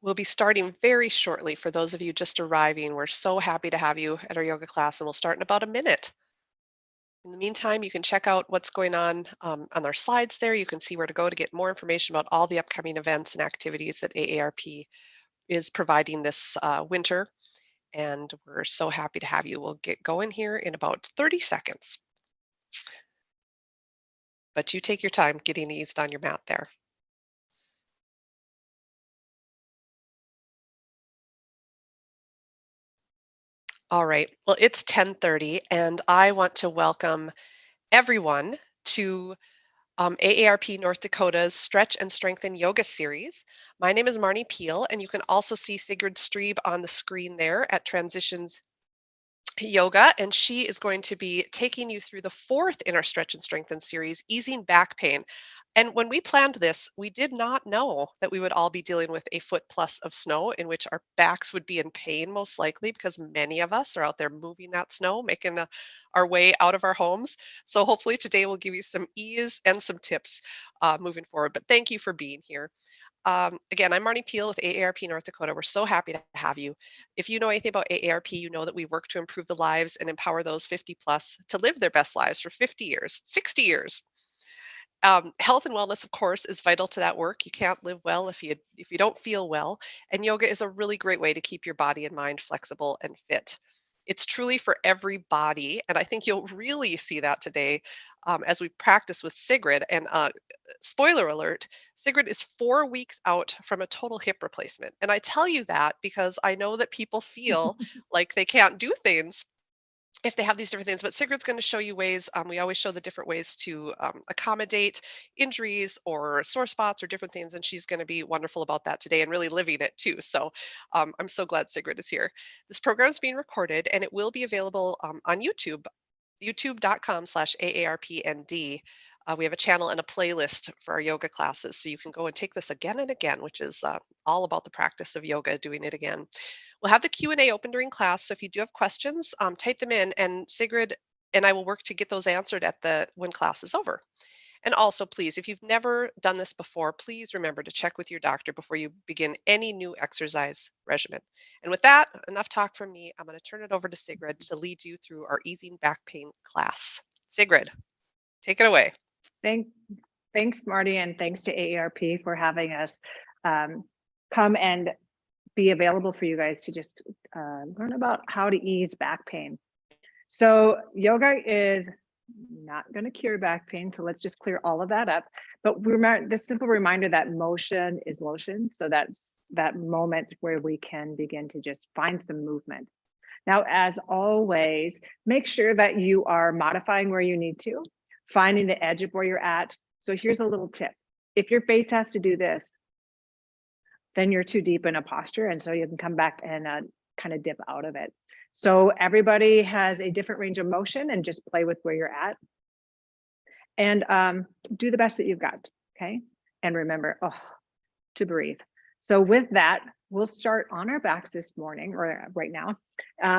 We'll be starting very shortly. For those of you just arriving, we're so happy to have you at our yoga class, and we'll start in about a minute. In the meantime, you can check out what's going on our slides there. You can see where to go to get more information about all the upcoming events and activities that AARP is providing this winter. And we're so happy to have you. We'll get going here in about 30 seconds. But you take your time getting eased on your mat there. All right. Well, it's 10:30, and I want to welcome everyone to AARP North Dakota's Stretch and Strengthen Yoga series. My name is Marnie Peel, and you can also see Sigrid Streeb on the screen there at Transitions Yoga, and she is going to be taking you through the fourth in our Stretch and Strengthen series, Easing Back Pain. And when we planned this, we did not know that we would all be dealing with a foot plus of snow in which our backs would be in pain, most likely, because many of us are out there moving that snow, making our way out of our homes. So hopefully today will give you some ease and some tips moving forward. But thank you for being here. Again, I'm Marnie Peel with AARP North Dakota. We're so happy to have you. If you know anything about AARP, you know that we work to improve the lives and empower those 50 plus to live their best lives for 50 years, 60 years. Health and wellness, of course, is vital to that work. You can't live well if you don't feel well, and yoga is a really great way to keep your body and mind flexible and fit. It's truly for everybody, and I think you'll really see that today as we practice with Sigrid. And spoiler alert, Sigrid is 4 weeks out from a total hip replacement. And I tell you that because I know that people feel like they can't do things if they have these different things. But Sigrid's going to show you ways. We always show the different ways to accommodate injuries or sore spots or different things. And she's going to be wonderful about that today and really living it too. So I'm so glad Sigrid is here. This program is being recorded and it will be available on YouTube, youtube.com/AARPND. We have a channel and a playlist for our yoga classes. So you can go and take this again and again, which is all about the practice of yoga, doing it again. We'll have the Q&A open during class, so if you do have questions, type them in, and Sigrid and I will work to get those answered when class is over. And also, please, if you've never done this before, please remember to check with your doctor before you begin any new exercise regimen. And with that, enough talk from me. I'm going to turn it over to Sigrid to lead you through our easing back pain class. Sigrid, take it away. Thanks, Marty, and thanks to AARP for having us come and be available for you guys to just learn about how to ease back pain. So yoga is not going to cure back pain, so let's just clear all of that up. But remember this simple reminder that motion is lotion. So that's that moment where we can begin to just find some movement. Now, as always, make sure that you are modifying where you need to, finding the edge of where you're at. So here's a little tip. If your face has to do this, then you're too deep in a posture. And so you can come back and kind of dip out of it. So everybody has a different range of motion and just play with where you're at. And do the best that you've got, okay? And remember, to breathe. So with that, we'll start on our backs this morning or right now.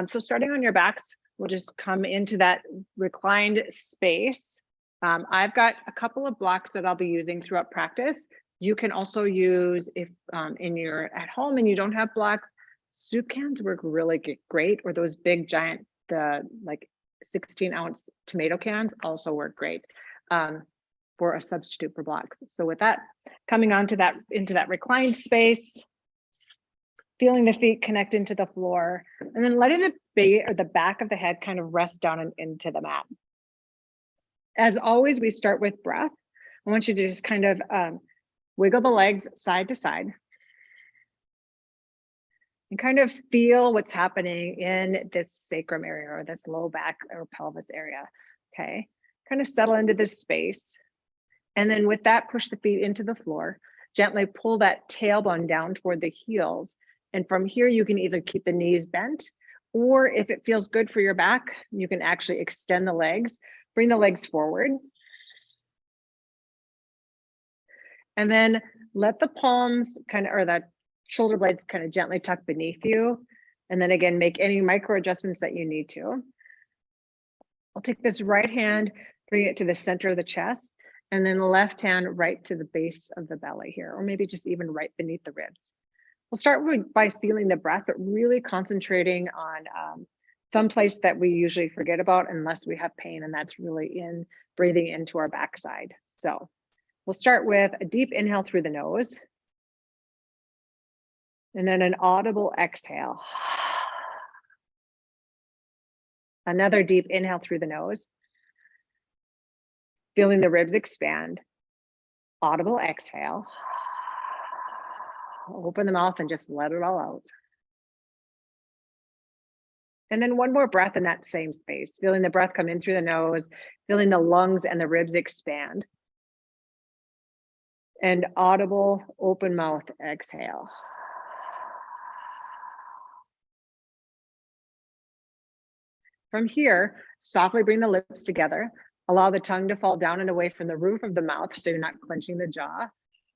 So starting on your backs, we'll just come into that reclined space. I've got a couple of blocks that I'll be using throughout practice. You can also use, if you're at home and you don't have blocks, soup cans work really great, or those big giant, like 16-ounce tomato cans also work great for a substitute for blocks. So with that, coming onto that, into that reclined space, feeling the feet connect into the floor, and then letting the back of the head kind of rest down and into the mat. As always, we start with breath. I want you to just kind of wiggle the legs side to side and kind of feel what's happening in this sacrum area or this low back or pelvis area. Okay, kind of settle into this space. And then with that, push the feet into the floor. Gently pull that tailbone down toward the heels. And from here, you can either keep the knees bent, or if it feels good for your back, you can actually extend the legs, bring the legs forward. And then let the palms or the shoulder blades kind of gently tuck beneath you. And then again, make any micro adjustments that you need to. I'll take this right hand, bring it to the center of the chest, and then the left hand right to the base of the belly here, or maybe just even right beneath the ribs. We'll start by feeling the breath, but really concentrating on some place that we usually forget about unless we have pain, and that's really in breathing into our backside. So we'll start with a deep inhale through the nose, and then an audible exhale. Another deep inhale through the nose, feeling the ribs expand. Audible exhale. Open the mouth and just let it all out. And then one more breath in that same space, feeling the breath come in through the nose, feeling the lungs and the ribs expand. And audible open mouth exhale. From here, softly bring the lips together. Allow the tongue to fall down and away from the roof of the mouth so you're not clenching the jaw.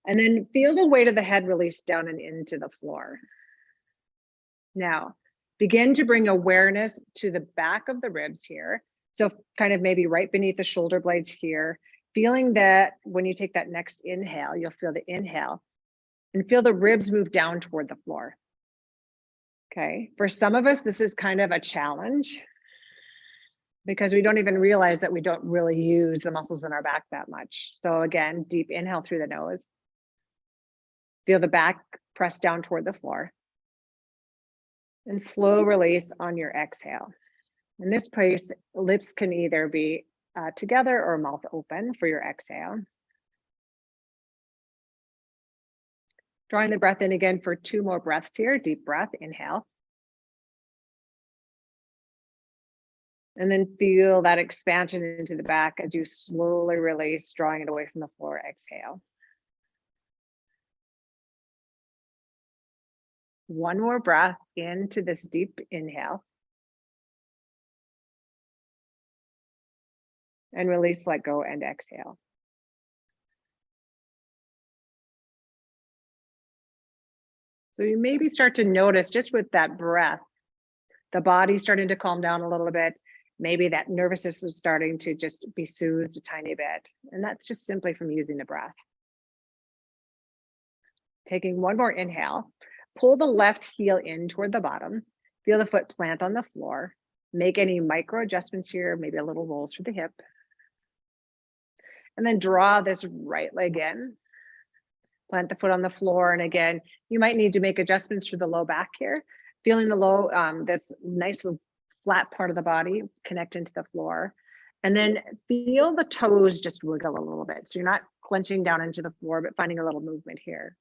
And then feel the weight of the head release down and into the floor. Now, begin to bring awareness to the back of the ribs here. So kind of maybe right beneath the shoulder blades here, feeling that when you take that next inhale, you'll feel the inhale and feel the ribs move down toward the floor. Okay, for some of us, this is kind of a challenge because we don't even realize that we don't really use the muscles in our back that much. So again, deep inhale through the nose. Feel the back press down toward the floor. And slow release on your exhale. In this place, lips can either be together or mouth open for your exhale. Drawing the breath in again for 2 more breaths here. Deep breath, inhale. And then feel that expansion into the back as you slowly release, drawing it away from the floor, exhale. One more breath into this deep inhale. And release, let go, and exhale. So you maybe start to notice just with that breath, the body starting to calm down a little bit. Maybe that nervous system is starting to just be soothed a tiny bit. And that's just simply from using the breath. Taking one more inhale, pull the left heel in toward the bottom, feel the foot plant on the floor, make any micro adjustments here, maybe a little roll through the hip. And then draw this right leg in, plant the foot on the floor. And again, you might need to make adjustments to the low back here, feeling the low, this nice flat part of the body connect into the floor. And then feel the toes just wiggle a little bit. So you're not clenching down into the floor, but finding a little movement here.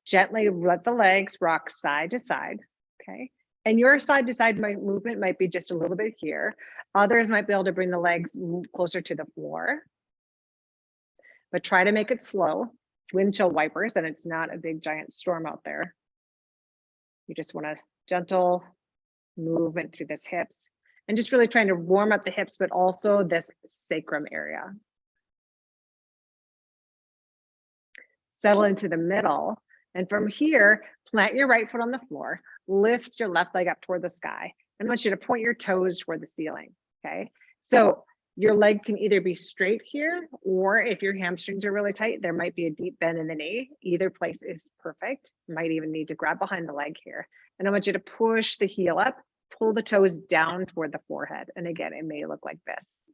Gently let the legs rock side to side, okay? And your side to side movement might be just a little bit here. Others might be able to bring the legs closer to the floor, but try to make it slow. Windshield wipers, and it's not a big giant storm out there. You just want a gentle movement through this hips and just really trying to warm up the hips, but also this sacrum area. Settle into the middle. And from here, plant your right foot on the floor, lift your left leg up toward the sky. And I want you to point your toes toward the ceiling, okay? So your leg can either be straight here, or if your hamstrings are really tight, there might be a deep bend in the knee. Either place is perfect. You might even need to grab behind the leg here. And I want you to push the heel up, pull the toes down toward the forehead. And again, it may look like this.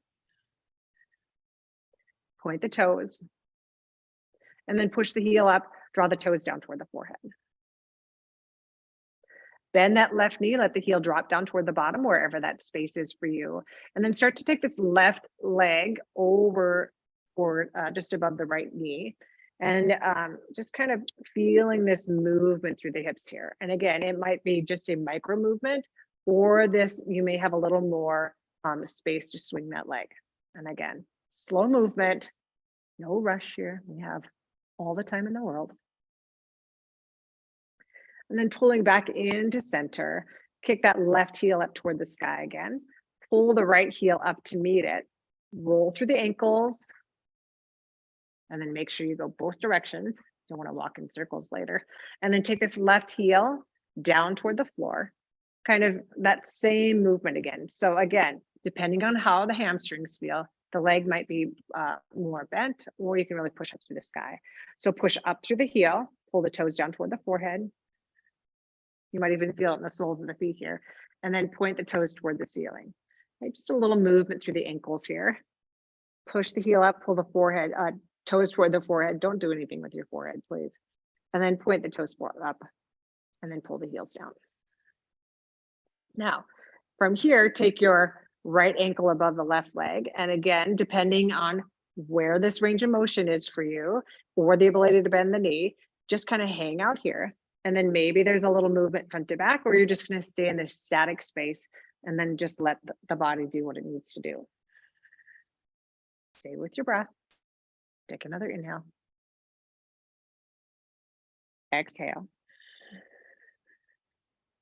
Point the toes, and then push the heel up, draw the toes down toward the forehead. Bend that left knee, let the heel drop down toward the bottom, wherever that space is for you. And then start to take this left leg over or just above the right knee. And just kind of feeling this movement through the hips here. And again, it might be just a micro movement, or this, you may have a little more space to swing that leg. And again, slow movement, no rush here. We have all the time in the world. And then pulling back into center, kick that left heel up toward the sky again, pull the right heel up to meet it, roll through the ankles, and then make sure you go both directions. Don't want to walk in circles later. And then take this left heel down toward the floor, kind of that same movement again. So again, depending on how the hamstrings feel, the leg might be more bent, or you can really push up through the sky. So push up through the heel, pull the toes down toward the forehead, You might even feel it in the soles of the feet here. And then point the toes toward the ceiling. Okay, just a little movement through the ankles here. Push the heel up, pull the forehead, toes toward the forehead. Don't do anything with your forehead, please. And then point the toes up and then pull the heels down. Now, from here, take your right ankle above the left leg. And again, depending on where this range of motion is for you or the ability to bend the knee, just kind of hang out here. And then maybe there's a little movement front to back, or you're just going to stay in this static space and then just let the body do what it needs to do. Stay with your breath. Take another inhale. Exhale.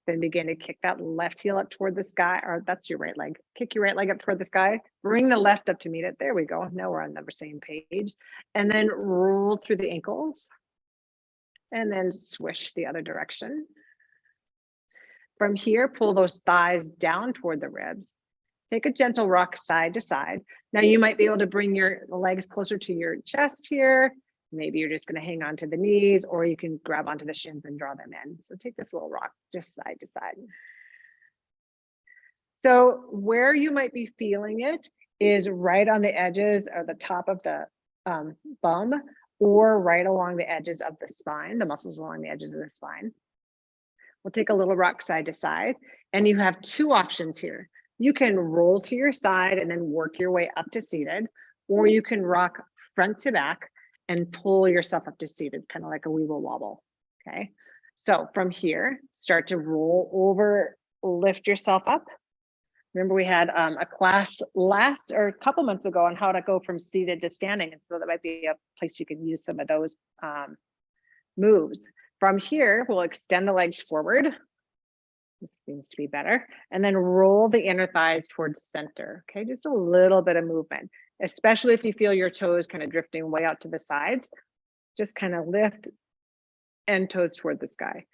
Then begin to kick that left heel up toward the sky, or that's your right leg. Kick your right leg up toward the sky. Bring the left up to meet it. There we go. Now we're on the same page. And then roll through the ankles. And then swish the other direction. From here, pull those thighs down toward the ribs. Take a gentle rock side to side. Now you might be able to bring your legs closer to your chest here. Maybe you're just going to hang on to the knees, or you can grab onto the shins and draw them in. So take this little rock just side to side. So where you might be feeling it is right on the edges or the top of the bum, or right along the edges of the spine, the muscles along the edges of the spine. We'll take a little rock side to side, and you have two options here. You can roll to your side and then work your way up to seated, or you can rock front to back and pull yourself up to seated, kind of like a weeble wobble, okay? So from here, start to roll over, lift yourself up. Remember we had a class a couple months ago on how to go from seated to standing. And so that might be a place you can use some of those moves. From here, we'll extend the legs forward. This seems to be better. And then roll the inner thighs towards center. Okay, just a little bit of movement, especially if you feel your toes kind of drifting way out to the sides. Just kind of lift and toes toward the sky.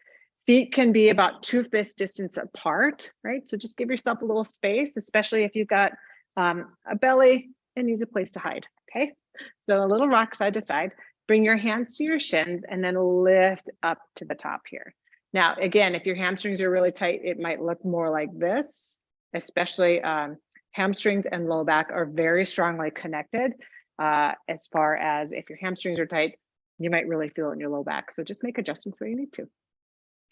Feet can be about 2 fist distance apart, right? So just give yourself a little space, especially if you've got a belly and needs a place to hide, okay? So a little rock side to side. Bring your hands to your shins and then lift up to the top here. Now, again, if your hamstrings are really tight, it might look more like this, especially hamstrings and low back are very strongly connected. As far as if your hamstrings are tight, you might really feel it in your low back. So just make adjustments where you need to.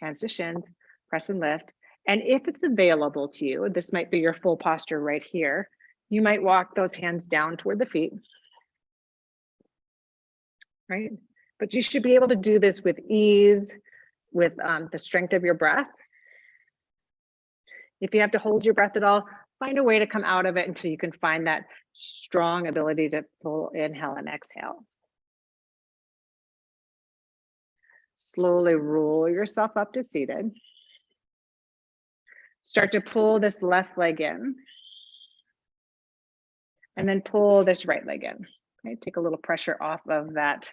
Hands to shins, press and lift. And if it's available to you, this might be your full posture right here. You might walk those hands down toward the feet, right? But you should be able to do this with ease, with the strength of your breath. If you have to hold your breath at all, find a way to come out of it until you can find that strong ability to full inhale and exhale. Slowly roll yourself up to seated. Start to pull this left leg in. And then pull this right leg in. Okay, take a little pressure off of that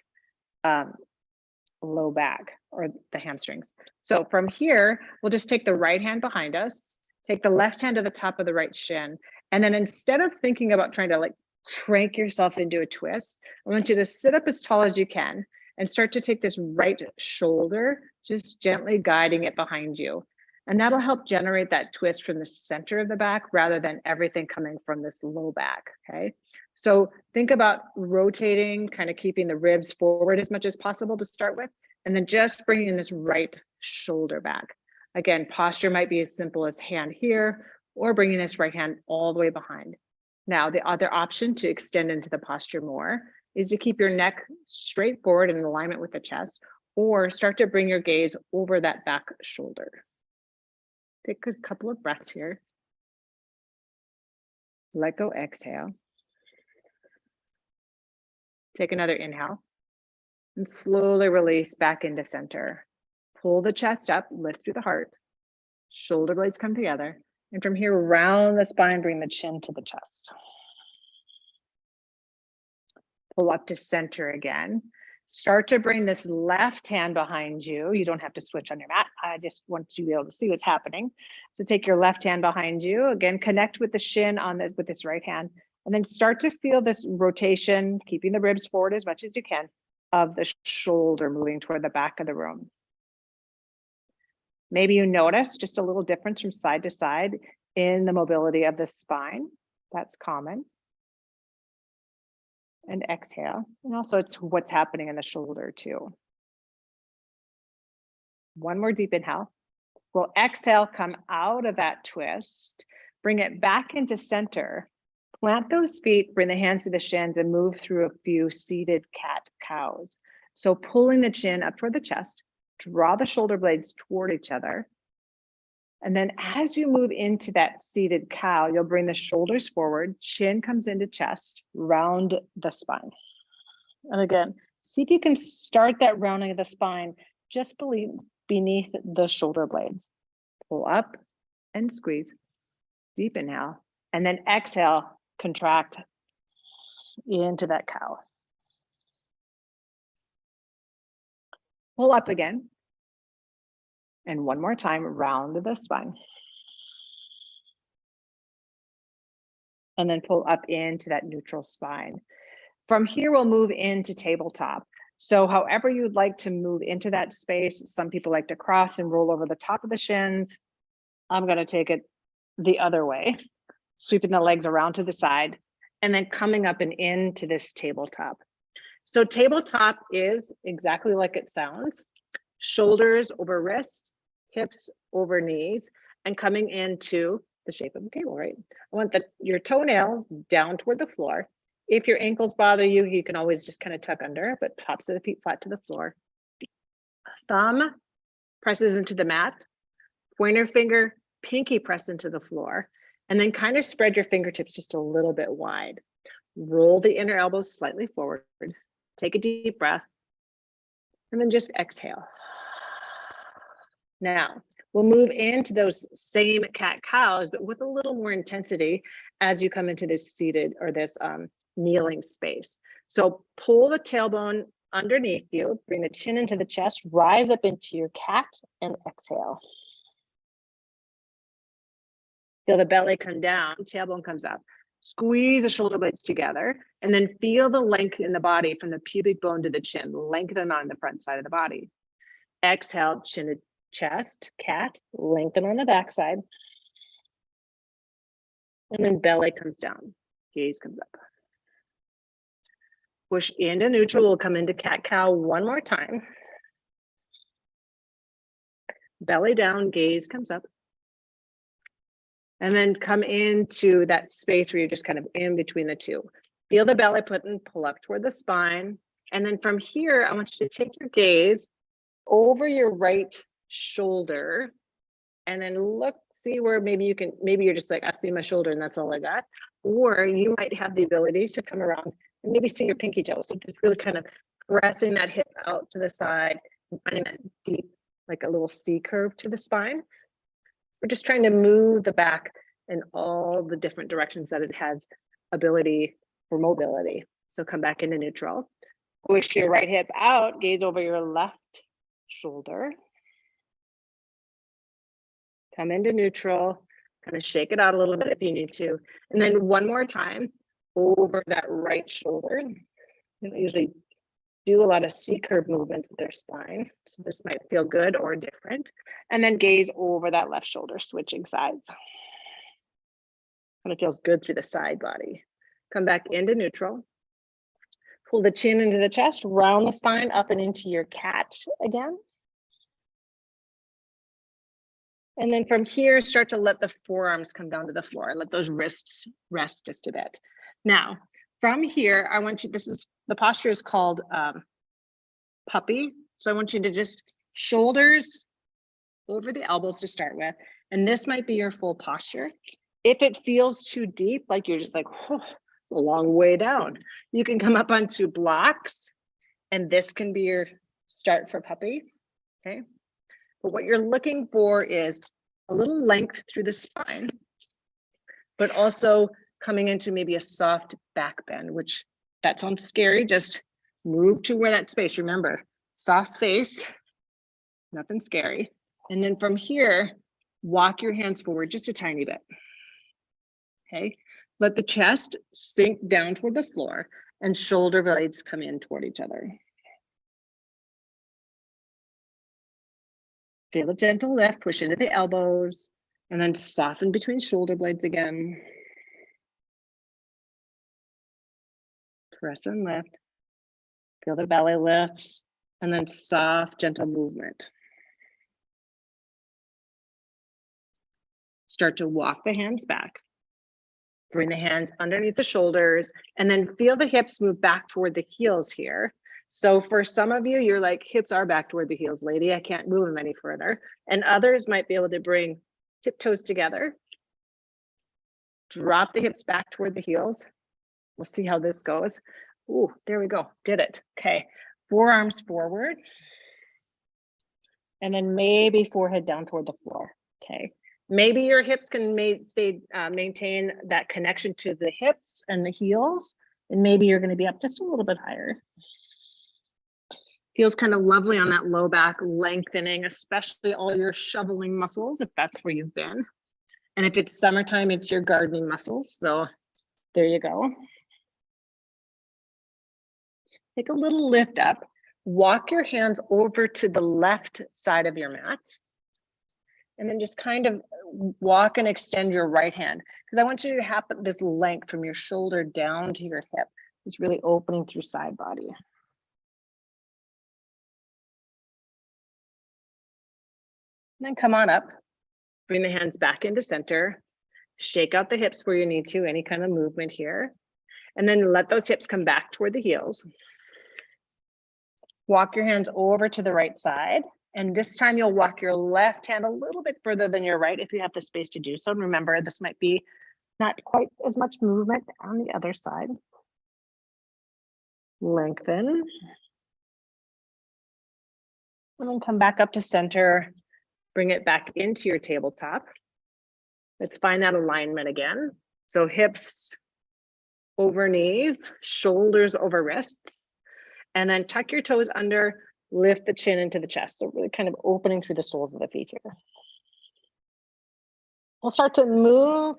low back or the hamstrings. So from here, we'll just take the right hand behind us, take the left hand to the top of the right shin. And then instead of thinking about trying to like crank yourself into a twist, I want you to sit up as tall as you can and start to take this right shoulder, just gently guiding it behind you. And that'll help generate that twist from the center of the back rather than everything coming from this low back, okay? So think about rotating, kind of keeping the ribs forward as much as possible to start with, and then just bringing this right shoulder back. Again, posture might be as simple as hand here, or bringing this right hand all the way behind. Now, the other option to extend into the posture more is to keep your neck straight forward in alignment with the chest, or start to bring your gaze over that back shoulder. Take a couple of breaths here. Let go, exhale. Take another inhale and slowly release back into center. Pull the chest up, lift through the heart. Shoulder blades come together. And from here, round the spine, bring the chin to the chest. Pull up to center again. Start to bring this left hand behind you. You don't have to switch on your mat. I just want you to be able to see what's happening. So take your left hand behind you. Again, connect with the shin on this with this right hand. And then start to feel this rotation, keeping the ribs forward as much as you can, of the shoulder moving toward the back of the room. Maybe you notice just a little difference from side to side in the mobility of the spine. That's common. And exhale. And also it's what's happening in the shoulder too. One more deep inhale. We'll exhale, come out of that twist, bring it back into center. Plant those feet, bring the hands to the shins and move through a few seated cat-cows. So pulling the chin up toward the chest, draw the shoulder blades toward each other. And then as you move into that seated cow, you'll bring the shoulders forward, chin comes into chest, round the spine. And again, see if you can start that rounding of the spine just beneath the shoulder blades. Pull up and squeeze, deep inhale, and then exhale, contract into that cow. Pull up again. And one more time, round the spine. And then pull up into that neutral spine. From here, we'll move into tabletop. So however you'd like to move into that space, some people like to cross and roll over the top of the shins. I'm gonna take it the other way, sweeping the legs around to the side, and then coming up and into this tabletop. So tabletop is exactly like it sounds. Shoulders over wrists, hips over knees, and coming into the shape of the table, right? I want your toenails down toward the floor. If your ankles bother you, you can always just kind of tuck under, but tops of the feet flat to the floor. Thumb presses into the mat, pointer finger, pinky press into the floor, and then kind of spread your fingertips just a little bit wide. Roll the inner elbows slightly forward, take a deep breath, and then just exhale. Now, we'll move into those same cat-cows, but with a little more intensity as you come into this seated or this kneeling space. So pull the tailbone underneath you, bring the chin into the chest, rise up into your cat and exhale. Feel the belly come down, tailbone comes up. Squeeze the shoulder blades together and then feel the length in the body from the pubic bone to the chin, lengthen on the front side of the body. Exhale, chin to chest, cat, lengthen on the backside. And then belly comes down, gaze comes up. Push into neutral, we'll come into cat-cow one more time. Belly down, gaze comes up. And then come into that space where you're just kind of in between the two. Feel the belly button pull up toward the spine. And then from here, I want you to take your gaze over your right shoulder and then look, see where maybe you're just like, I see my shoulder and that's all I got. Or you might have the ability to come around and maybe see your pinky toe. So just really kind of pressing that hip out to the side and finding that deep, like a little C curve to the spine. We're just trying to move the back in all the different directions that it has ability for mobility. So come back into neutral. Push your right hip out, gaze over your left shoulder. Come into neutral, kind of shake it out a little bit if you need to. And then one more time over that right shoulder. You usually do a lot of C-curve movements with their spine. So this might feel good or different. And then gaze over that left shoulder, switching sides. Kind of feels good through the side body. Come back into neutral. Pull the chin into the chest, round the spine up and into your cat again. And then from here, start to let the forearms come down to the floor. Let those wrists rest just a bit. Now, from here, I want you, the posture is called puppy. So I want you to just shoulders over the elbows to start with. And this might be your full posture. If it feels too deep, like you're just like, oh, a long way down, you can come up onto blocks and this can be your start for puppy, okay? But what you're looking for is a little length through the spine, but also coming into maybe a soft back bend, which that sounds scary. Just move to where that space, remember, soft face, nothing scary. And then from here, walk your hands forward just a tiny bit, okay? Let the chest sink down toward the floor and shoulder blades come in toward each other. Feel a gentle lift, push into the elbows, and then soften between shoulder blades again. Press and lift. Feel the belly lift, and then soft, gentle movement. Start to walk the hands back. Bring the hands underneath the shoulders, and then feel the hips move back toward the heels here. So for some of you, you're like, hips are back toward the heels, lady. I can't move them any further. And others might be able to bring tiptoes together. Drop the hips back toward the heels. We'll see how this goes. Ooh, there we go. Did it. Okay. Forearms forward. And then maybe forehead down toward the floor. Okay. Maybe your hips can maintain that connection to the hips and the heels. And maybe you're going to be up just a little bit higher. Feels kind of lovely on that low back, lengthening, especially all your shoveling muscles, if that's where you've been. And if it's summertime, it's your gardening muscles. So there you go. Take a little lift up. Walk your hands over to the left side of your mat. And then just kind of walk and extend your right hand, because I want you to have this length from your shoulder down to your hip. It's really opening through side body. And then come on up, bring the hands back into center, shake out the hips where you need to, any kind of movement here. And then let those hips come back toward the heels. Walk your hands over to the right side. And this time you'll walk your left hand a little bit further than your right if you have the space to do so. And remember, this might be not quite as much movement on the other side. Lengthen. And then come back up to center. Bring it back into your tabletop. Let's find that alignment again. So hips over knees, shoulders over wrists, and then tuck your toes under, lift the chin into the chest. So really kind of opening through the soles of the feet here. We'll start to move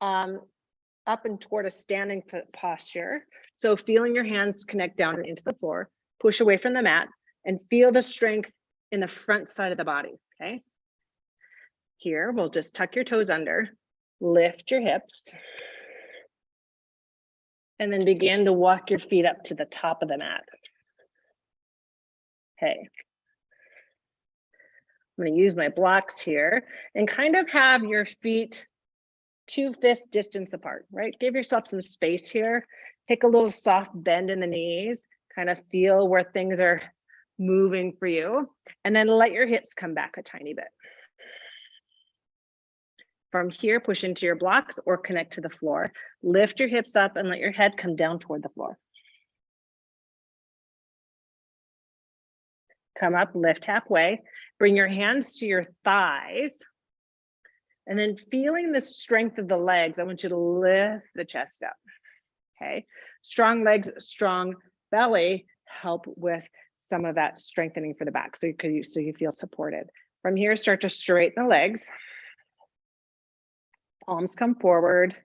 up and toward a standing posture. So feeling your hands connect down and into the floor, push away from the mat, and feel the strength in the front side of the body, okay? Here, we'll just tuck your toes under, lift your hips, and then begin to walk your feet up to the top of the mat. Okay. I'm going to use my blocks here and kind of have your feet 2 fist distance apart, right? Give yourself some space here. Take a little soft bend in the knees, kind of feel where things are moving for you, and then let your hips come back a tiny bit. From here, push into your blocks or connect to the floor. Lift your hips up and let your head come down toward the floor. Come up, lift halfway. Bring your hands to your thighs. And then feeling the strength of the legs, I want you to lift the chest up. Okay. Strong legs, strong belly help with some of that strengthening for the back. So you feel supported. From here, start to straighten the legs. Palms come forward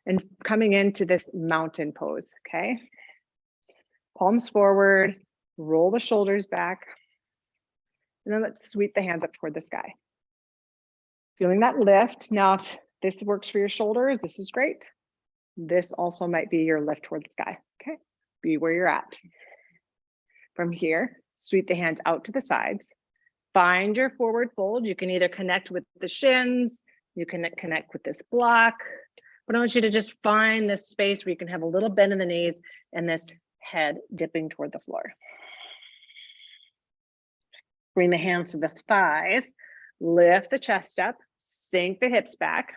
and coming into this mountain pose, okay? Palms forward, roll the shoulders back, and then let's sweep the hands up toward the sky. Feeling that lift. Now, if this works for your shoulders, this is great. This also might be your lift toward the sky, okay? Be where you're at. From here, sweep the hands out to the sides. Find your forward fold. You can either connect with the shins, you can connect with this block, but I want you to just find this space where you can have a little bend in the knees and this head dipping toward the floor. Bring the hands to the thighs, lift the chest up, sink the hips back,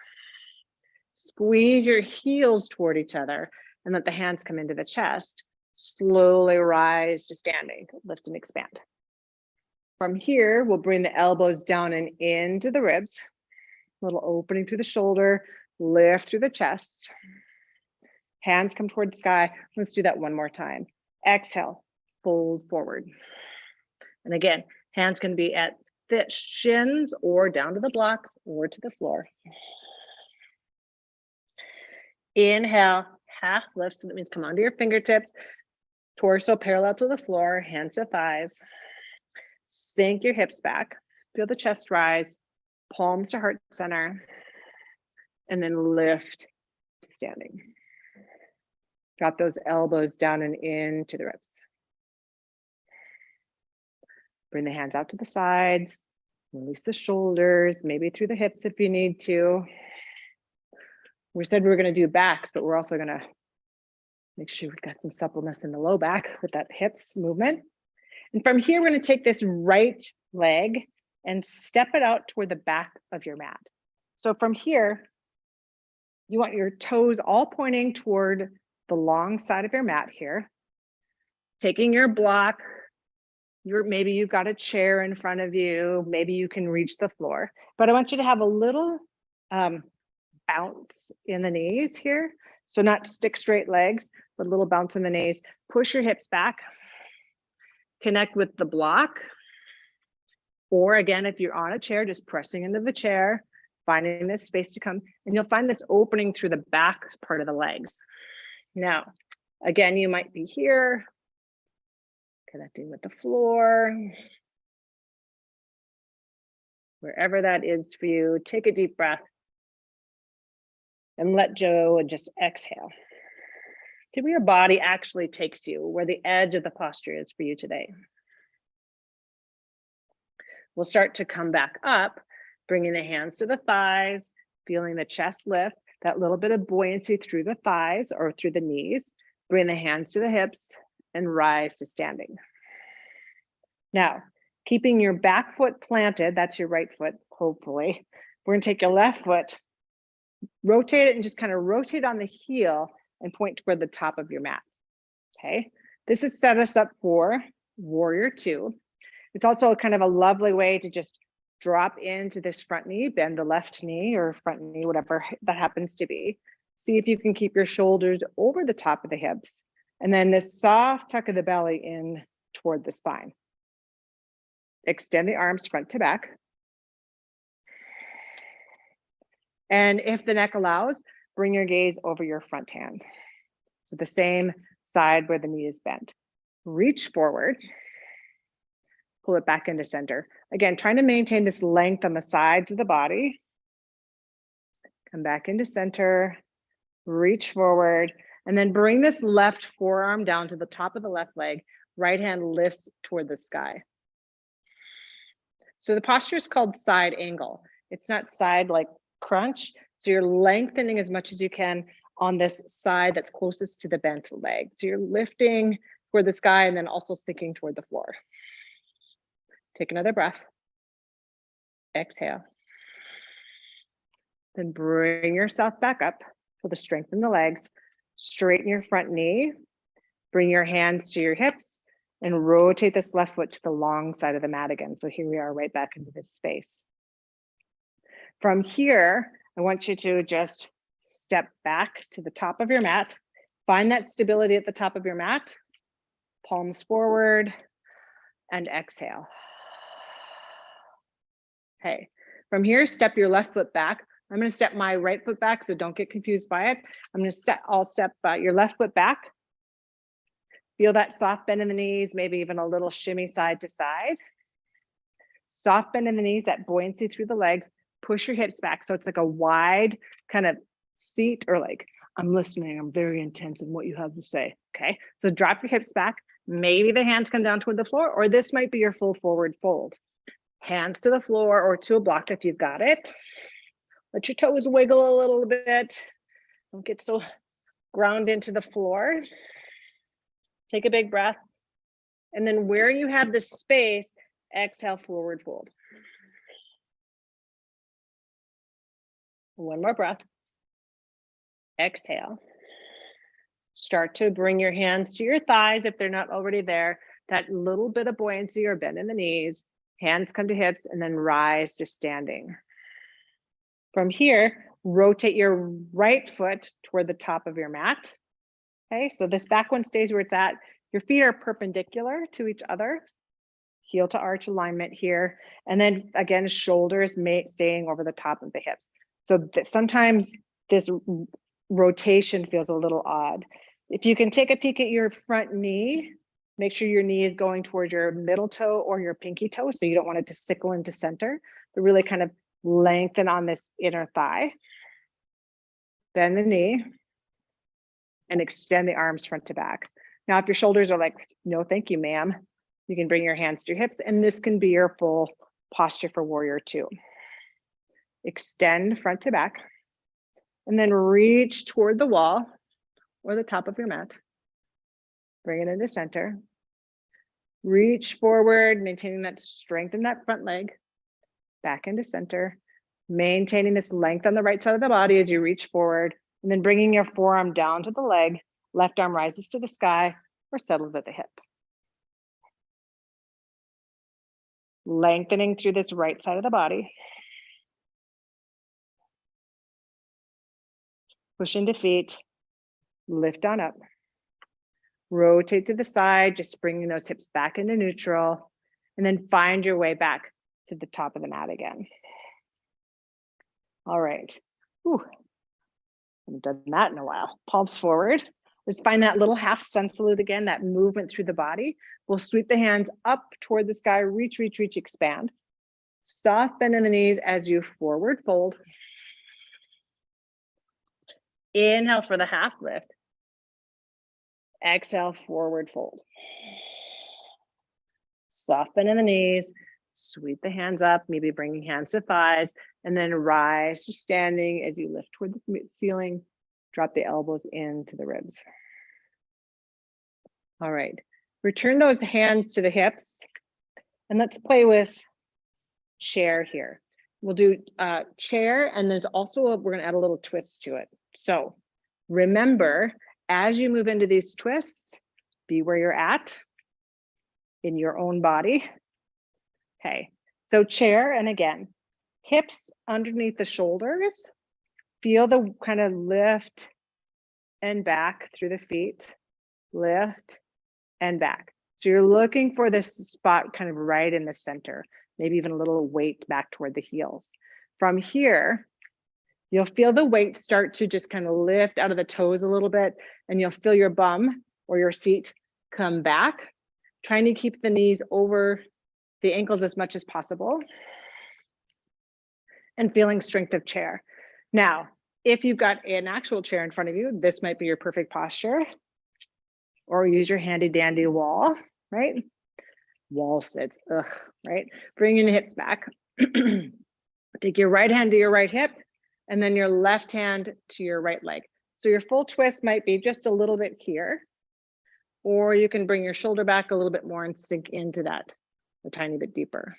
squeeze your heels toward each other and let the hands come into the chest. Slowly rise to standing, lift and expand. From here, we'll bring the elbows down and into the ribs. Little opening through the shoulder, lift through the chest. Hands come toward the sky. Let's do that one more time. Exhale, fold forward. And again, hands can be at the shins or down to the blocks or to the floor. Inhale, half lift. So that means come onto your fingertips, torso parallel to the floor, hands to thighs. Sink your hips back. Feel the chest rise, palms to heart center, and then lift to standing. Drop those elbows down and into the ribs. Bring the hands out to the sides, release the shoulders, maybe through the hips if you need to. We said we were going to do backs, but we're also going to make sure we've got some suppleness in the low back with that hips movement. And from here, we're going to take this right leg and step it out toward the back of your mat. So from here, you want your toes all pointing toward the long side of your mat here. Taking your block, maybe you've got a chair in front of you, maybe you can reach the floor, but I want you to have a little bounce in the knees here. So not stick straight legs, but a little bounce in the knees. Push your hips back, connect with the block. Or again, if you're on a chair, just pressing into the chair, finding this space to come, and you'll find this opening through the back part of the legs. Now, again, you might be here, connecting with the floor. Wherever that is for you, take a deep breath and let go and just exhale. See where your body actually takes you, where the edge of the posture is for you today. We'll start to come back up, bringing the hands to the thighs, feeling the chest lift, that little bit of buoyancy through the thighs or through the knees. Bring the hands to the hips and rise to standing. Now, keeping your back foot planted, that's your right foot, hopefully. We're gonna take your left foot, rotate it and just kind of rotate on the heel and point toward the top of your mat, okay? This has set us up for warrior two. It's also kind of a lovely way to just drop into this front knee, bend the left knee or front knee, whatever that happens to be. See if you can keep your shoulders over the top of the hips. And then this soft tuck of the belly in toward the spine. Extend the arms front to back. And if the neck allows, bring your gaze over your front hand. So the same side where the knee is bent. Reach forward. Pull it back into center. Again, trying to maintain this length on the sides of the body. Come back into center, reach forward, and then bring this left forearm down to the top of the left leg. Right hand lifts toward the sky. So the posture is called side angle. It's not side like crunch. So you're lengthening as much as you can on this side that's closest to the bent leg. So you're lifting toward the sky and then also sinking toward the floor. Take another breath. Exhale. Then bring yourself back up. Feel the strength in the legs. Straighten your front knee. Bring your hands to your hips and rotate this left foot to the long side of the mat again. So here we are right back into this space. From here, I want you to just step back to the top of your mat. Find that stability at the top of your mat. Palms forward and exhale. Okay, from here, step your left foot back. I'm going to step my right foot back, so don't get confused by it. I'm going to step your left foot back. Feel that soft bend in the knees, maybe even a little shimmy side to side. Soft bend in the knees, that buoyancy through the legs. Push your hips back, so it's like a wide kind of seat, or like, I'm listening, I'm very intense in what you have to say, okay? So drop your hips back. Maybe the hands come down toward the floor, or this might be your full forward fold. Hands to the floor or to a block if you've got it. Let your toes wiggle a little bit. Don't get so ground into the floor. Take a big breath. And then where you have the space, exhale, forward fold. One more breath. Exhale. Start to bring your hands to your thighs if they're not already there. That little bit of buoyancy or bend in the knees. Hands come to hips and then rise to standing. From here, rotate your right foot toward the top of your mat. Okay, so this back one stays where it's at. Your feet are perpendicular to each other. Heel to arch alignment here. And then again, shoulders staying over the top of the hips. So sometimes this rotation feels a little odd. If you can take a peek at your front knee, Make sure your knee is going towards your middle toe or your pinky toe, so you don't want it to sickle into center, but really kind of lengthen on this inner thigh. Bend the knee and extend the arms front to back. Now, if your shoulders are like, no, thank you, ma'am, you can bring your hands to your hips, and this can be your full posture for warrior two. Extend front to back, and then reach toward the wall or the top of your mat. Bring it into center. Reach forward, maintaining that strength in that front leg. Back into center. Maintaining this length on the right side of the body as you reach forward, and then bringing your forearm down to the leg. Left arm rises to the sky or settles at the hip. Lengthening through this right side of the body. Push into feet. Lift on up. Rotate to the side, just bringing those hips back into neutral, and then find your way back to the top of the mat again. All right. Whew. I haven't done that in a while. Palms forward. Just find that little half sun salute again, that movement through the body. We'll sweep the hands up toward the sky, reach, reach, reach, expand. Soft bend in the knees as you forward fold. Inhale for the half lift. Exhale, forward fold. Soft bend in the knees, sweep the hands up, maybe bringing hands to thighs, and then rise to standing as you lift toward the ceiling. Drop the elbows into the ribs. All right, return those hands to the hips, and let's play with chair here. We'll do chair, and there's also we're gonna add a little twist to it. So remember, as you move into these twists, be where you're at in your own body. Okay, so chair, and again, hips underneath the shoulders. Feel the kind of lift and back through the feet, lift and back. So you're looking for this spot kind of right in the center, maybe even a little weight back toward the heels. From here, you'll feel the weight start to just kind of lift out of the toes a little bit, and you'll feel your bum or your seat come back, trying to keep the knees over the ankles as much as possible, and feeling strength of chair. Now, if you've got an actual chair in front of you, this might be your perfect posture, or use your handy dandy wall, right? Wall sits, ugh, right? Bringing the hips back. Take your right hand to your right hip, and then your left hand to your right leg. So your full twist might be just a little bit here, or you can bring your shoulder back a little bit more and sink into that a tiny bit deeper.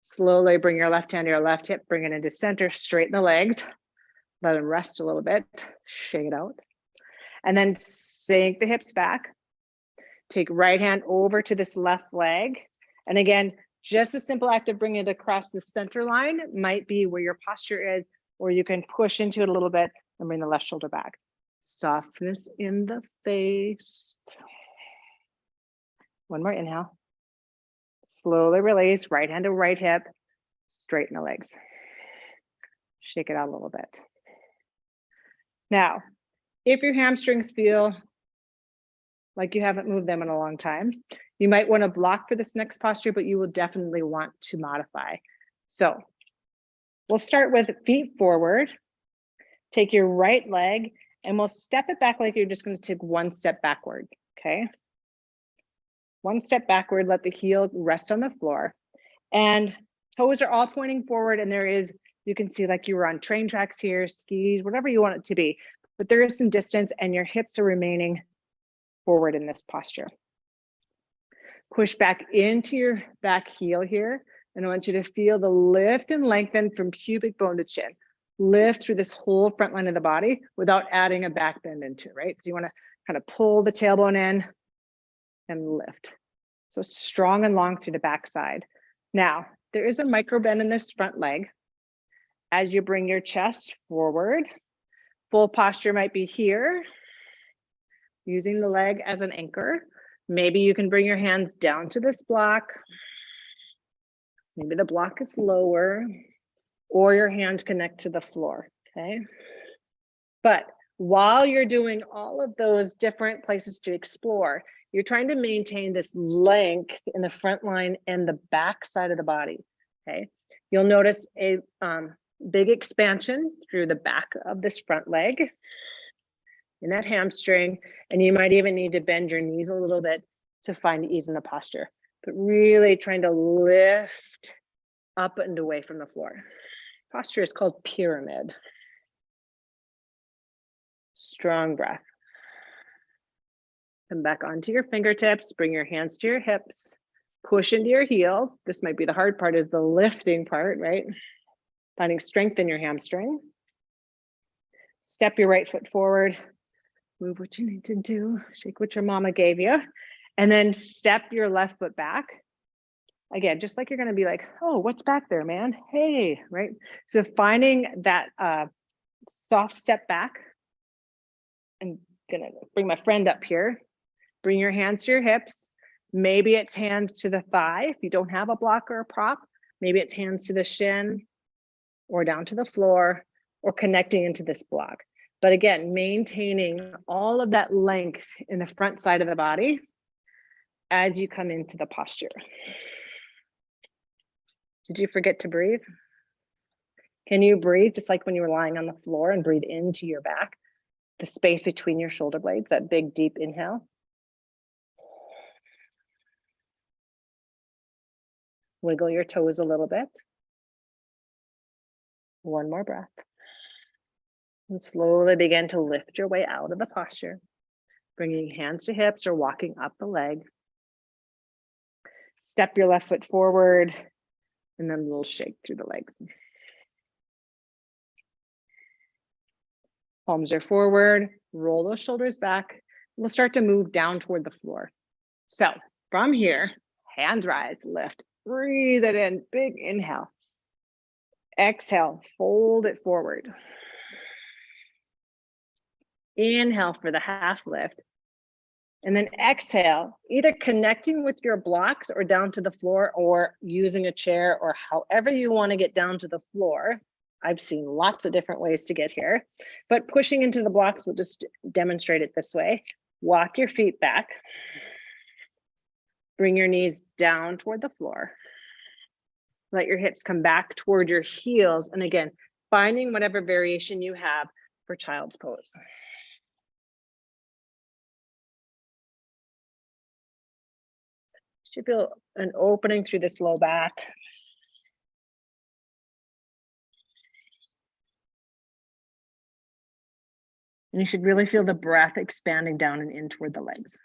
Slowly bring your left hand to your left hip, bring it into center, straighten the legs, let them rest a little bit, shake it out. And then sink the hips back. Take right hand over to this left leg. And again, just a simple act of bringing it across the center line might be where your posture is, or you can push into it a little bit and bring the left shoulder back. Softness in the face. One more inhale. Slowly release, right hand to right hip, straighten the legs. Shake it out a little bit. Now, if your hamstrings feel like you haven't moved them in a long time, you might want to block for this next posture, but you will definitely want to modify. So we'll start with feet forward. Take your right leg and we'll step it back like you're just going to take one step backward, okay? One step backward, let the heel rest on the floor. And toes are all pointing forward, and there is, you can see like you were on train tracks here, skis, whatever you want it to be, but there is some distance and your hips are remaining forward in this posture. Push back into your back heel here, and I want you to feel the lift and lengthen from pubic bone to chin. Lift through this whole front line of the body without adding a back bend into it, right? So you want to kind of pull the tailbone in and lift. So strong and long through the back side. Now, there is a micro bend in this front leg. As you bring your chest forward, full posture might be here, using the leg as an anchor. Maybe you can bring your hands down to this block. Maybe the block is lower, or your hands connect to the floor, okay? But While you're doing all of those different places to explore, you're trying to maintain this length in the front line and the back side of the body, okay? You'll notice a big expansion through the back of this front leg in that hamstring, and you might even need to bend your knees a little bit to find ease in the posture, but really trying to lift up and away from the floor. Posture is called pyramid. Strong breath. Come back onto your fingertips, bring your hands to your hips, push into your heels. This might be the hard part, is the lifting part, right? Finding strength in your hamstring. Step your right foot forward, move what you need to do, shake what your mama gave you, and then step your left foot back. Again, just like you're gonna be like, oh, what's back there, man? Hey, right? So finding that soft step back. I'm gonna bring my friend up here. Bring your hands to your hips. Maybe it's hands to the thigh if you don't have a block or a prop. Maybe it's hands to the shin or down to the floor or connecting into this block. But again, maintaining all of that length in the front side of the body as you come into the posture. Did you forget to breathe? Can you breathe just like when you were lying on the floor and breathe into your back? The space between your shoulder blades, that big deep inhale. Wiggle your toes a little bit. One more breath. And slowly begin to lift your way out of the posture, bringing hands to hips or walking up the leg. Step your left foot forward and then a little shake through the legs. Palms are forward, roll those shoulders back. We'll start to move down toward the floor. So from here, hands rise, lift, breathe it in, big inhale. Exhale, fold it forward. Inhale for the half lift. And then exhale, either connecting with your blocks or down to the floor or using a chair or however you want to get down to the floor. I've seen lots of different ways to get here, but pushing into the blocks, we'll just demonstrate it this way. Walk your feet back. Bring your knees down toward the floor. Let your hips come back toward your heels. And again, finding whatever variation you have for child's pose. Should feel an opening through this low back. And you should really feel the breath expanding down and in toward the legs.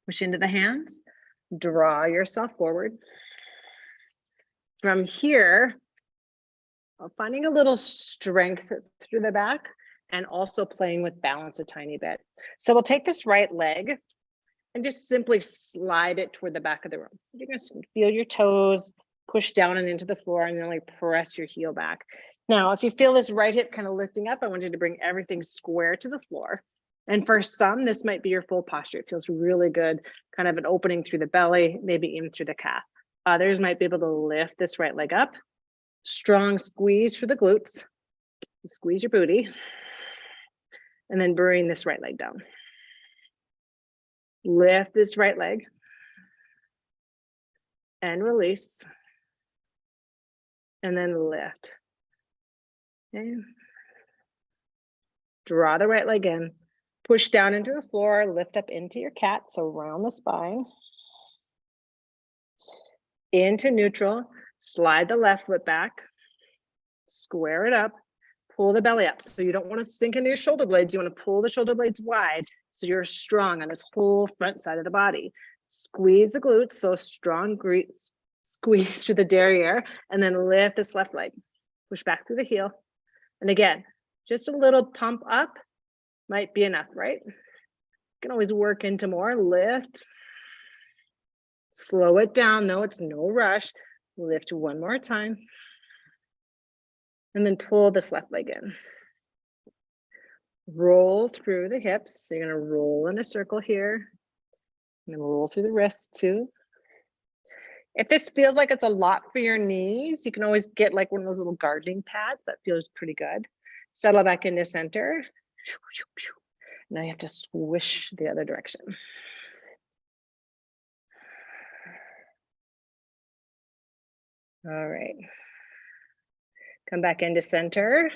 Push into the hands, draw yourself forward. From here, finding a little strength through the back and also playing with balance a tiny bit. So we'll take this right leg and just simply slide it toward the back of the room. You're gonna feel your toes, push down and into the floor and then like press your heel back. Now, if you feel this right hip kind of lifting up, I want you to bring everything square to the floor. And for some, this might be your full posture. It feels really good, kind of an opening through the belly, maybe even through the calf. Others might be able to lift this right leg up. Strong squeeze for the glutes. Squeeze your booty. And then bring this right leg down. Lift this right leg. And release. And then lift. Okay. Draw the right leg in. Push down into the floor, lift up into your cat, so round the spine. Into neutral, slide the left foot back, square it up, pull the belly up. So you don't want to sink into your shoulder blades, you want to pull the shoulder blades wide so you're strong on this whole front side of the body. Squeeze the glutes, so strong squeeze through the derriere, and then lift this left leg. Push back through the heel. And again, just a little pump up might be enough, right? You can always work into more. Lift. Slow it down. No, it's no rush. Lift one more time. And then pull this left leg in. Roll through the hips. So you're going to roll in a circle here. And then roll through the wrists too. If this feels like it's a lot for your knees, you can always get like one of those little gardening pads. That feels pretty good. Settle back into center. Now you have to swish the other direction. All right. Come back into center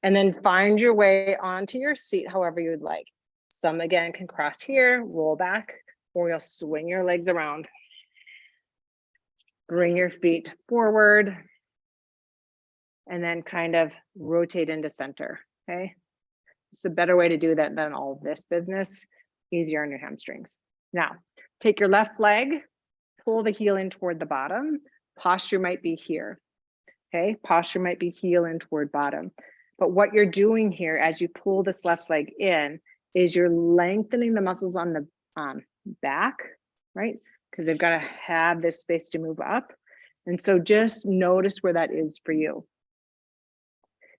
and then find your way onto your seat however you would like. Some again can cross here, roll back, or you'll swing your legs around. Bring your feet forward and then kind of rotate into center, okay? It's a better way to do that than all this business, easier on your hamstrings. Now, take your left leg, pull the heel in toward the bottom. Posture might be here, okay? Posture might be heel in toward bottom. But what you're doing here as you pull this left leg in is you're lengthening the muscles on the back, right? Because they've got to have this space to move up. And so just notice where that is for you.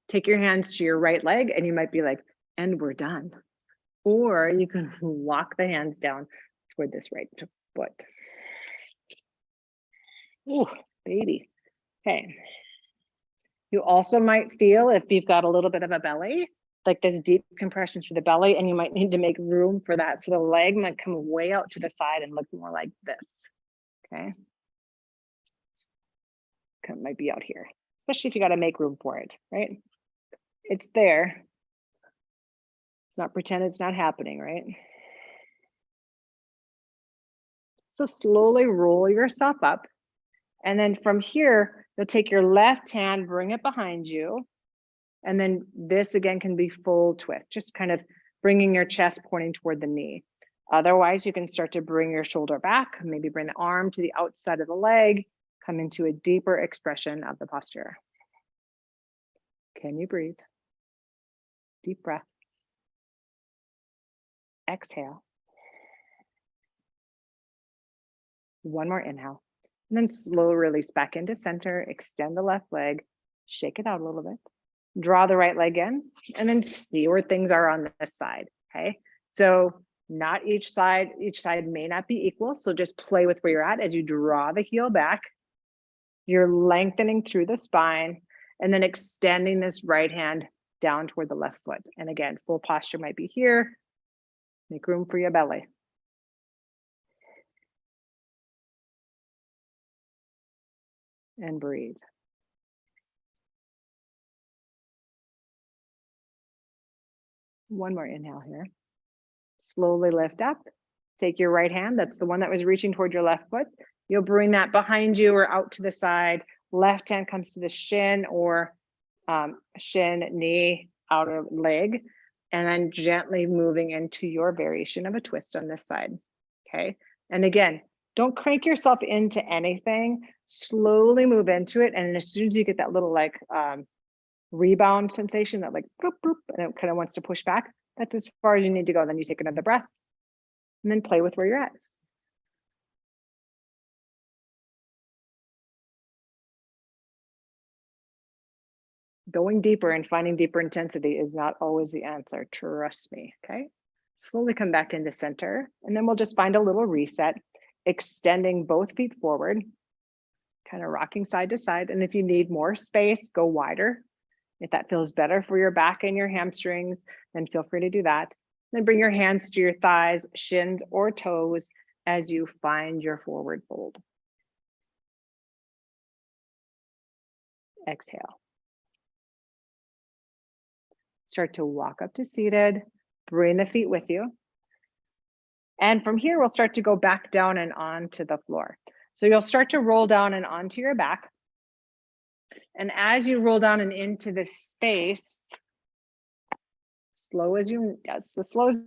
Take your hands to your right leg and you might be like, and we're done. Or you can walk the hands down toward this right foot. Ooh, baby. Okay. You also might feel if you've got a little bit of a belly, like this deep compression through the belly, and you might need to make room for that. So the leg might come way out to the side and look more like this. Okay. It might be out here, especially if you got to make room for it, right? It's there. It's not pretend it's not happening, right? So slowly roll yourself up. And then from here, you'll take your left hand, bring it behind you. And then this again can be full twist, just kind of bringing your chest pointing toward the knee. Otherwise, you can start to bring your shoulder back, maybe bring the arm to the outside of the leg, come into a deeper expression of the posture. Can you breathe? Deep breath. Exhale. One more inhale. And then slow release back into center, extend the left leg, shake it out a little bit, draw the right leg in, and then see where things are on this side, okay? So not each side may not be equal, so just play with where you're at as you draw the heel back. You're lengthening through the spine and then extending this right hand down toward the left foot. And again, full posture might be here. Make room for your belly. And breathe. One more inhale here. Slowly lift up. Take your right hand. That's the one that was reaching toward your left foot. You'll bring that behind you or out to the side. Left hand comes to the shin or shin, knee, outer leg, and then gently moving into your variation of a twist on this side. Okay. And again, don't crank yourself into anything. Slowly move into it. And as soon as you get that little like rebound sensation, that like boop, boop, and it kind of wants to push back, that's as far as you need to go. Then you take another breath and then play with where you're at. Going deeper and finding deeper intensity is not always the answer. Trust me, okay? Slowly come back into center, and then we'll just find a little reset, extending both feet forward, kind of rocking side to side. And if you need more space, go wider. If that feels better for your back and your hamstrings, then feel free to do that. Then bring your hands to your thighs, shins, or toes as you find your forward fold. Exhale. Start to walk up to seated, bring the feet with you. And from here, we'll start to go back down and onto the floor. So you'll start to roll down and onto your back. And as you roll down and into this space, as slow as you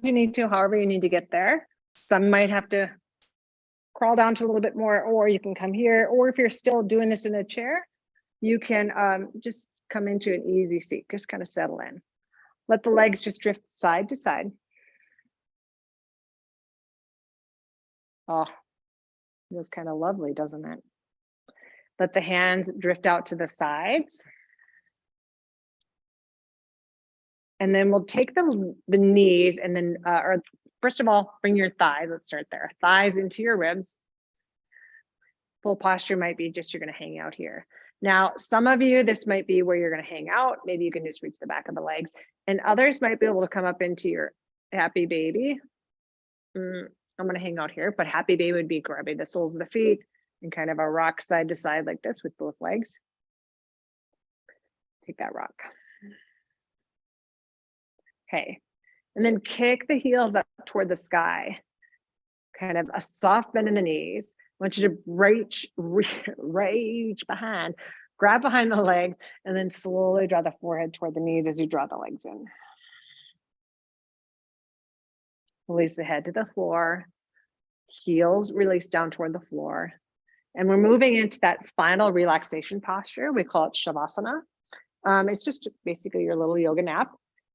need to, however you need to get there. Some might have to crawl down to a little bit more, or you can come here, or if you're still doing this in a chair, you can just come into an easy seat, just kind of settle in. Let the legs just drift side to side. Oh, feels kind of lovely, doesn't it? Let the hands drift out to the sides. And then we'll take the knees and then, or first of all, bring your thighs, let's start there. Thighs into your ribs. Full posture might be just you're going to hang out here. Now, some of you, this might be where you're going to hang out. Maybe you can just reach the back of the legs, and others might be able to come up into your happy baby. I'm going to hang out here, but happy baby would be grabbing the soles of the feet and kind of a rock side to side like this with both legs. Take that rock. Okay. And then kick the heels up toward the sky. Kind of a soft bend in the knees. I want you to reach behind, grab behind the legs, and then slowly draw the forehead toward the knees as you draw the legs in. Release the head to the floor. Heels release down toward the floor. And we're moving into that final relaxation posture. We call it Shavasana. It's just basically your little yoga nap.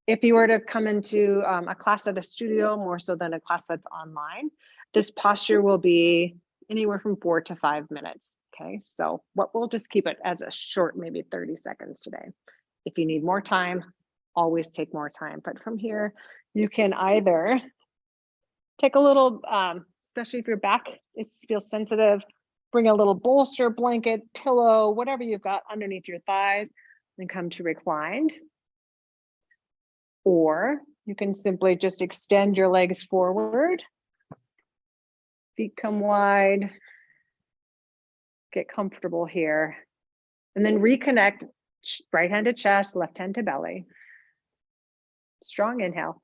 If you were to come into a class at a studio, more so than a class that's online, this posture will be anywhere from 4 to 5 minutes. Okay, so we'll just keep it as a short, maybe 30 seconds today. If you need more time, always take more time. But from here, you can either take a little, especially if your back feels sensitive, bring a little bolster, blanket, pillow, whatever you've got underneath your thighs, and come to reclined. Or you can simply just extend your legs forward. Feet come wide. Get comfortable here. And then reconnect right hand to chest, left hand to belly. Strong inhale.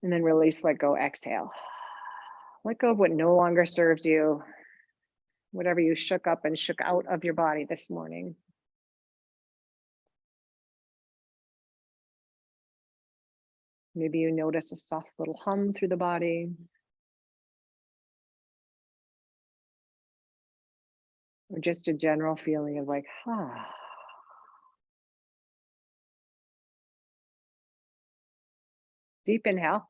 And then release, let go, exhale. Let go of what no longer serves you. Whatever you shook up and shook out of your body this morning. Maybe you notice a soft little hum through the body. Or just a general feeling of like, ah. Deep inhale.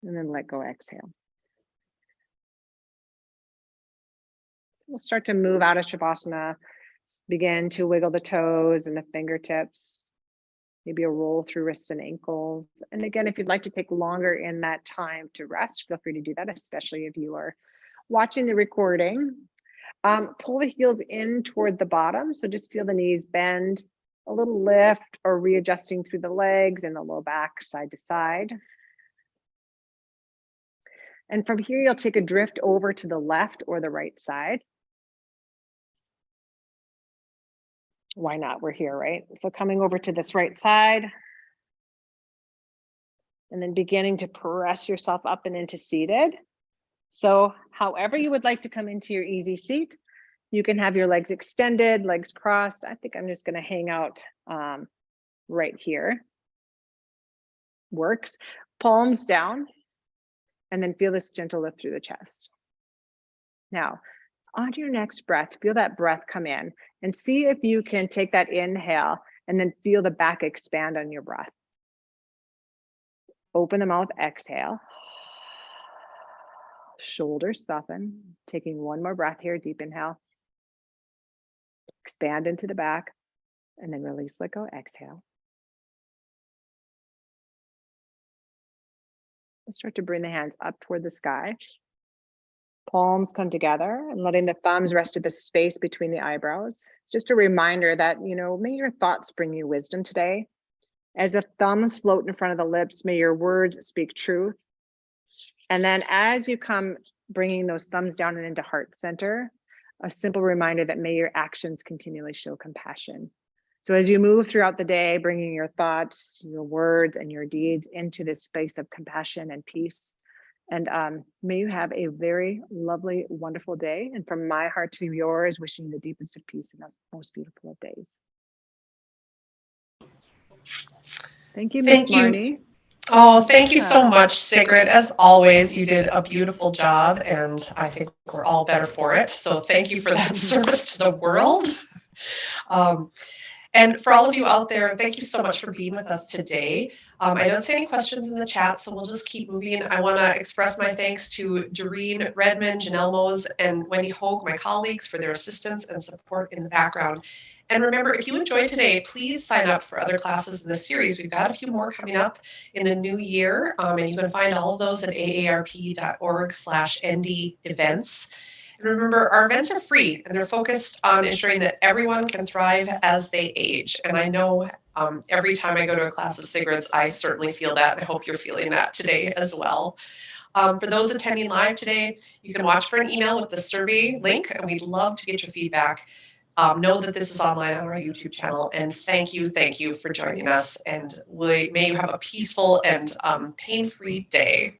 And then let go, exhale. We'll start to move out of Shavasana. Begin to wiggle the toes and the fingertips. Maybe a roll through wrists and ankles. And again, if you'd like to take longer in that time to rest, feel free to do that, especially if you are watching the recording. Pull the heels in toward the bottom. So just feel the knees bend, a little lift or readjusting through the legs and the low back side to side. And from here, you'll take a drift over to the left or the right side. Why not? We're here, right? So coming over to this right side. And then beginning to press yourself up and into seated. So however you would like to come into your easy seat, you can have your legs extended, legs crossed. I think I'm just going to hang out right here. Works. Palms down. And then feel this gentle lift through the chest. Now, on your next breath, feel that breath come in and see if you can take that inhale and then feel the back expand on your breath. Open the mouth, exhale. Shoulders soften. Taking one more breath here, deep inhale. Expand into the back and then release, let go, exhale. Let's start to bring the hands up toward the sky. Palms come together and letting the thumbs rest at the space between the eyebrows. Just a reminder that, may your thoughts bring you wisdom today. As the thumbs float in front of the lips, may your words speak truth. And then as you come bringing those thumbs down and into heart center, a simple reminder that may your actions continually show compassion. So as you move throughout the day, bringing your thoughts, your words, and your deeds into this space of compassion and peace. And may you have a very lovely, wonderful day. And from my heart to yours, wishing you the deepest of peace and the most beautiful of days. Thank you, Miss Marnie. Oh, thank you so much, Sigrid. As always, you did a beautiful job, and I think we're all better for it. So thank you for that service to the world. And for all of you out there, thank you so much for being with us today. I don't see any questions in the chat, so we'll just keep moving. I want to express my thanks to Doreen Redmond, Janelle Mose, and Wendy Hogue, my colleagues, for their assistance and support in the background. And remember, if you enjoyed today, please sign up for other classes in this series. We've got a few more coming up in the new year, and you can find all of those at aarp.org/ND events. And remember, our events are free and they're focused on ensuring that everyone can thrive as they age. And I know every time I go to a class of cigarettes, I certainly feel that. I hope you're feeling that today as well. For those attending live today, you can watch for an email with the survey link, and we'd love to get your feedback. Know that this is online on our YouTube channel, and thank you for joining us. And may you have a peaceful and pain-free day.